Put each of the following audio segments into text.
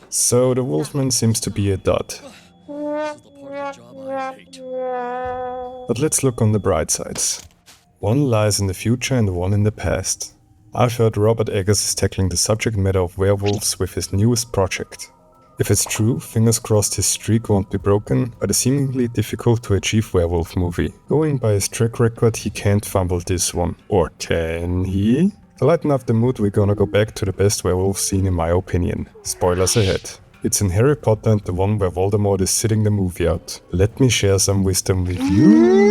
So the Wolfman seems to be a dud. But let's look on the bright sides. One lies in the future and one in the past. I've heard Robert Eggers is tackling the subject matter of werewolves with his newest project. If it's true, fingers crossed his streak won't be broken by the seemingly difficult to achieve werewolf movie. Going by his track record, he can't fumble this one. Or can he? To lighten up the mood, we're gonna go back to the best werewolf scene in my opinion. Spoilers ahead. It's in Harry Potter and the one where Voldemort is sitting the movie out. Let me share some wisdom with you.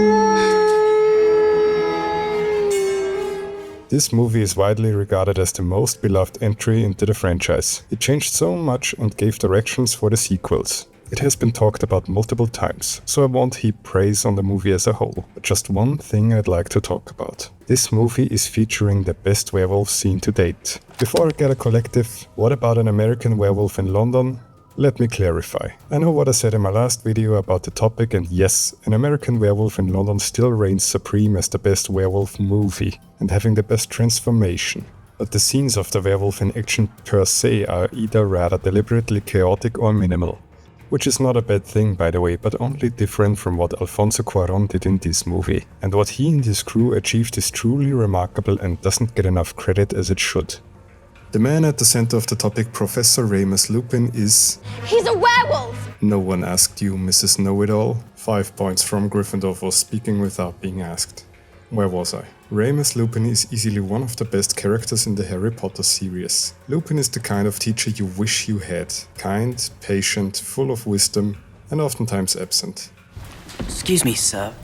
This movie is widely regarded as the most beloved entry into the franchise. It changed so much and gave directions for the sequels. It has been talked about multiple times, so I won't heap praise on the movie as a whole. But just one thing I'd like to talk about. This movie is featuring the best werewolf scene to date. Before I get a collective, what about an American Werewolf in London? Let me clarify. I know what I said in my last video about the topic, and yes, an American Werewolf in London still reigns supreme as the best werewolf movie and having the best transformation. But the scenes of the werewolf in action per se are either rather deliberately chaotic or minimal. Which is not a bad thing, by the way, but only different from what Alfonso Cuarón did in this movie. And what he and his crew achieved is truly remarkable and doesn't get enough credit as it should. The man at the center of the topic, Professor Remus Lupin, is... He's a werewolf! No one asked you, Mrs. Know-It-All. 5 points from Gryffindor for speaking without being asked. Where was I? Remus Lupin is easily one of the best characters in the Harry Potter series. Lupin is the kind of teacher you wish you had. Kind, patient, full of wisdom, and oftentimes absent. Excuse me, sir.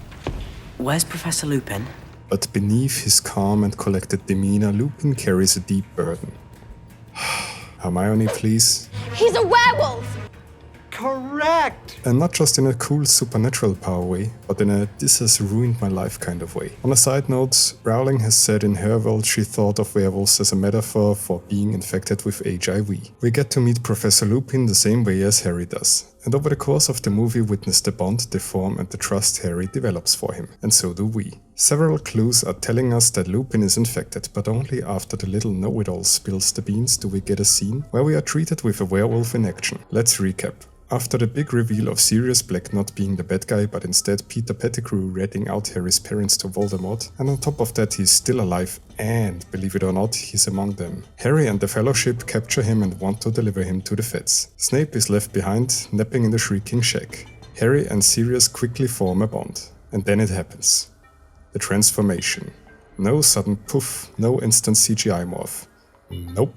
Where's Professor Lupin? But beneath his calm and collected demeanor, Lupin carries a deep burden. Hermione, please. He's a werewolf! Correct! And not just in a cool supernatural power way, but in a this has ruined my life kind of way. On a side note, Rowling has said in her world she thought of werewolves as a metaphor for being infected with HIV. We get to meet Professor Lupin the same way as Harry does. And over the course of the movie witness the bond they form and the trust Harry develops for him. And so do we. Several clues are telling us that Lupin is infected, but only after the little know-it-all spills the beans do we get a scene where we are treated with a werewolf in action. Let's recap. After the big reveal of Sirius Black not being the bad guy but instead Peter Pettigrew ratting out Harry's parents to Voldemort, and on top of that he's still alive and, believe it or not, he's among them. Harry and the Fellowship capture him and want to deliver him to the Feds. Snape is left behind, napping in the Shrieking Shack. Harry and Sirius quickly form a bond. And then it happens. The transformation. No sudden poof, no instant CGI morph. Nope.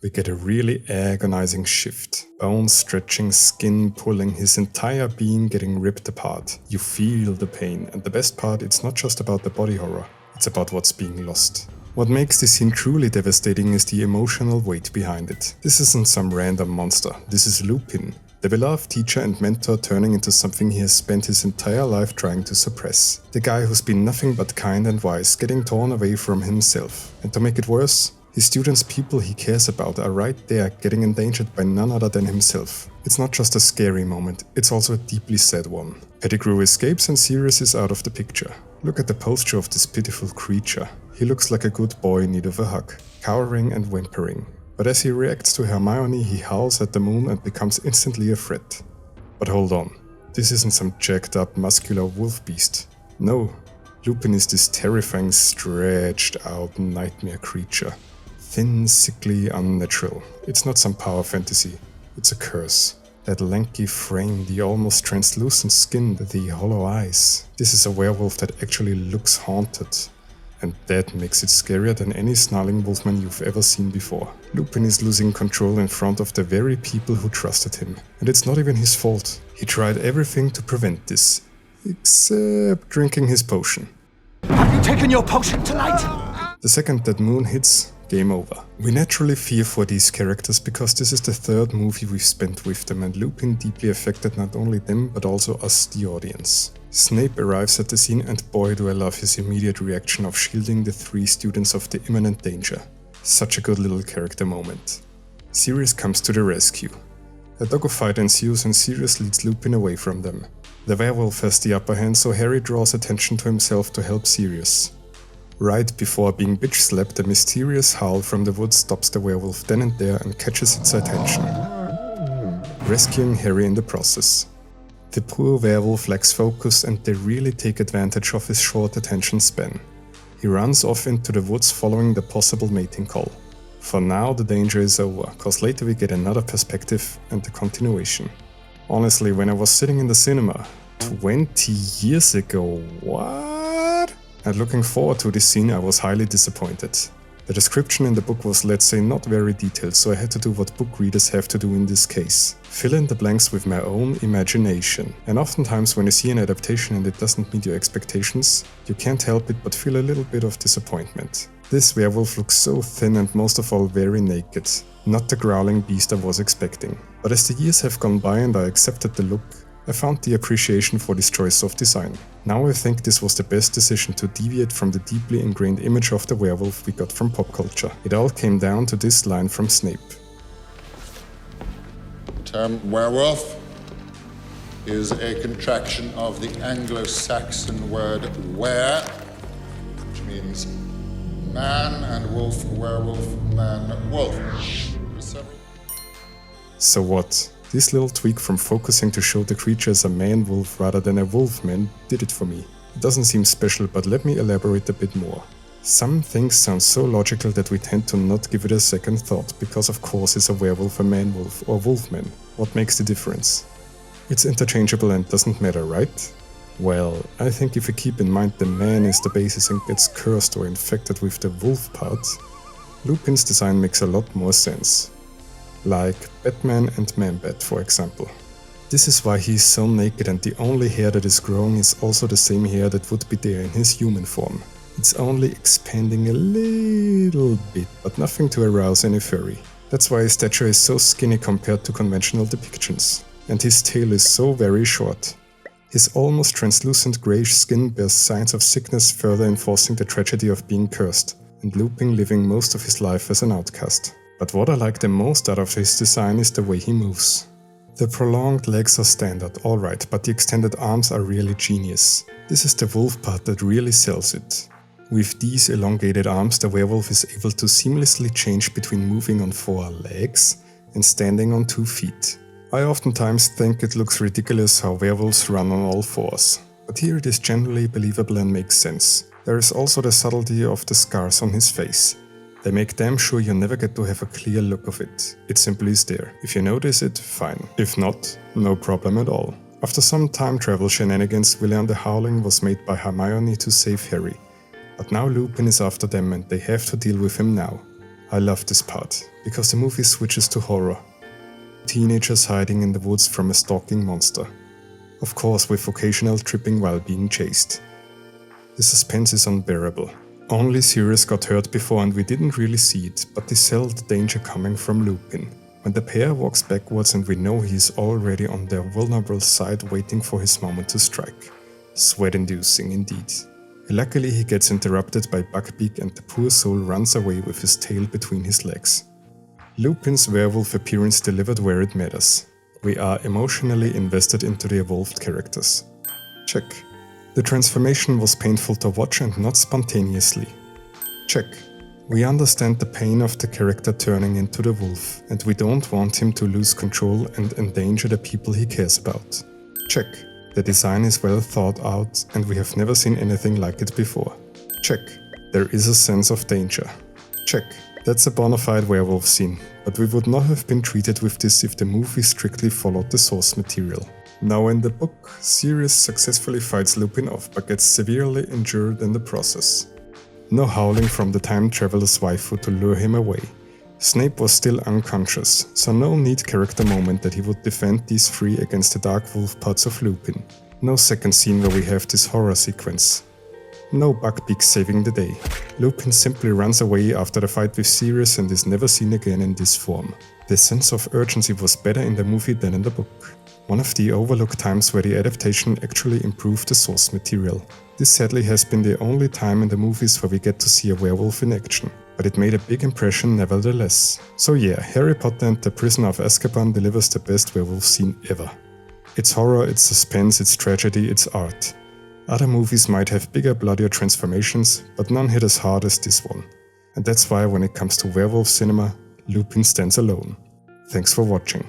We get a really agonizing shift. Bones stretching, skin pulling, his entire being getting ripped apart. You feel the pain, and the best part, it's not just about the body horror, it's about what's being lost. What makes this scene truly devastating is the emotional weight behind it. This isn't some random monster, this is Lupin, the beloved teacher and mentor turning into something he has spent his entire life trying to suppress. The guy who's been nothing but kind and wise, getting torn away from himself. And to make it worse, his students, people he cares about, are right there, getting endangered by none other than himself. It's not just a scary moment, it's also a deeply sad one. Pettigrew escapes and Sirius is out of the picture. Look at the posture of this pitiful creature. He looks like a good boy in need of a hug, cowering and whimpering. But as he reacts to Hermione, he howls at the moon and becomes instantly a threat. But hold on, this isn't some jacked up muscular wolf beast. No, Lupin is this terrifying, stretched out nightmare creature. Thin, sickly, unnatural. It's not some power fantasy, it's a curse. That lanky frame, the almost translucent skin, the hollow eyes. This is a werewolf that actually looks haunted. And that makes it scarier than any snarling wolfman you've ever seen before. Lupin is losing control in front of the very people who trusted him. And it's not even his fault. He tried everything to prevent this. Except drinking his potion. Have you taken your potion tonight? The second that moon hits, game over. We naturally fear for these characters because this is the third movie we've spent with them, and Lupin deeply affected not only them but also us, the audience. Snape arrives at the scene and boy do I love his immediate reaction of shielding the 3 students of the imminent danger. Such a good little character moment. Sirius comes to the rescue. A dogfight ensues and Sirius leads Lupin away from them. The werewolf has the upper hand, so Harry draws attention to himself to help Sirius. Right before being bitch-slapped, a mysterious howl from the woods stops the werewolf then and there and catches its attention. rescuing Harry in the process. The poor werewolf lacks focus and they really take advantage of his short attention span. He runs off into the woods following the possible mating call. For now the danger is over, cause later we get another perspective and the continuation. Honestly, when I was sitting in the cinema 20 years ago, what? And looking forward to this scene, I was highly disappointed. The description in the book was, let's say, not very detailed, so I had to do what book readers have to do in this case. Fill in the blanks with my own imagination. And oftentimes when you see an adaptation and it doesn't meet your expectations, you can't help it but feel a little bit of disappointment. This werewolf looks so thin and most of all very naked. Not the growling beast I was expecting. But as the years have gone by and I accepted the look, I found the appreciation for this choice of design. Now I think this was the best decision to deviate from the deeply ingrained image of the werewolf we got from pop culture. It all came down to this line from Snape. The term werewolf is a contraction of the Anglo-Saxon word were, which means man, and wolf, werewolf, man, wolf. So what? This little tweak from focusing to show the creature as a man-wolf rather than a wolf-man did it for me. It doesn't seem special, but let me elaborate a bit more. Some things sound so logical that we tend to not give it a second thought, because of course is a werewolf a man-wolf or wolf-man? What makes the difference? It's interchangeable and doesn't matter, right? Well, I think if we keep in mind the man is the basis and gets cursed or infected with the wolf part, Lupin's design makes a lot more sense. Like Batman and Man-Bat, for example. This is why he is so naked and the only hair that is growing is also the same hair that would be there in his human form. It's only expanding a little bit, but nothing to arouse any fury. That's why his stature is so skinny compared to conventional depictions. And his tail is so very short. His almost translucent greyish skin bears signs of sickness, further enforcing the tragedy of being cursed, and Lupin living most of his life as an outcast. But what I like the most out of his design is the way he moves. The prolonged legs are standard, alright, but the extended arms are really genius. This is the wolf part that really sells it. With these elongated arms, the werewolf is able to seamlessly change between moving on 4 legs and standing on 2 feet. I oftentimes think it looks ridiculous how werewolves run on all 4s, but here it is generally believable and makes sense. There is also the subtlety of the scars on his face. They make damn sure you never get to have a clear look of it. It simply is there. If you notice it, fine. If not, no problem at all. After some time travel shenanigans, William the Howling was made by Hermione to save Harry. But now Lupin is after them and they have to deal with him now. I love this part, because the movie switches to horror. Teenagers hiding in the woods from a stalking monster. Of course with occasional tripping while being chased. The suspense is unbearable. Only Sirius got hurt before and we didn't really see it, but they sell the danger coming from Lupin. When the pair walks backwards and we know he is already on their vulnerable side waiting for his moment to strike. Sweat-inducing indeed. Luckily he gets interrupted by Buckbeak and the poor soul runs away with his tail between his legs. Lupin's werewolf appearance delivered where it matters. We are emotionally invested into the evolved characters. Check. The transformation was painful to watch and not spontaneously. Check. We understand the pain of the character turning into the wolf, and we don't want him to lose control and endanger the people he cares about. Check. The design is well thought out, and we have never seen anything like it before. Check. There is a sense of danger. Check. That's a bona fide werewolf scene, but we would not have been treated with this if the movie strictly followed the source material. Now in the book, Sirius successfully fights Lupin off but gets severely injured in the process. No howling from the time traveler's waifu to lure him away. Snape was still unconscious, so no neat character moment that he would defend these 3 against the dark wolf parts of Lupin. No second scene where we have this horror sequence. No Buckbeak saving the day. Lupin simply runs away after the fight with Sirius and is never seen again in this form. The sense of urgency was better in the movie than in the book. One of the overlooked times where the adaptation actually improved the source material. This sadly has been the only time in the movies where we get to see a werewolf in action, but it made a big impression nevertheless. So yeah, Harry Potter and the Prisoner of Azkaban delivers the best werewolf scene ever. It's horror, it's suspense, it's tragedy, it's art. Other movies might have bigger, bloodier transformations, but none hit as hard as this one. And that's why when it comes to werewolf cinema, Lupin stands alone. Thanks for watching.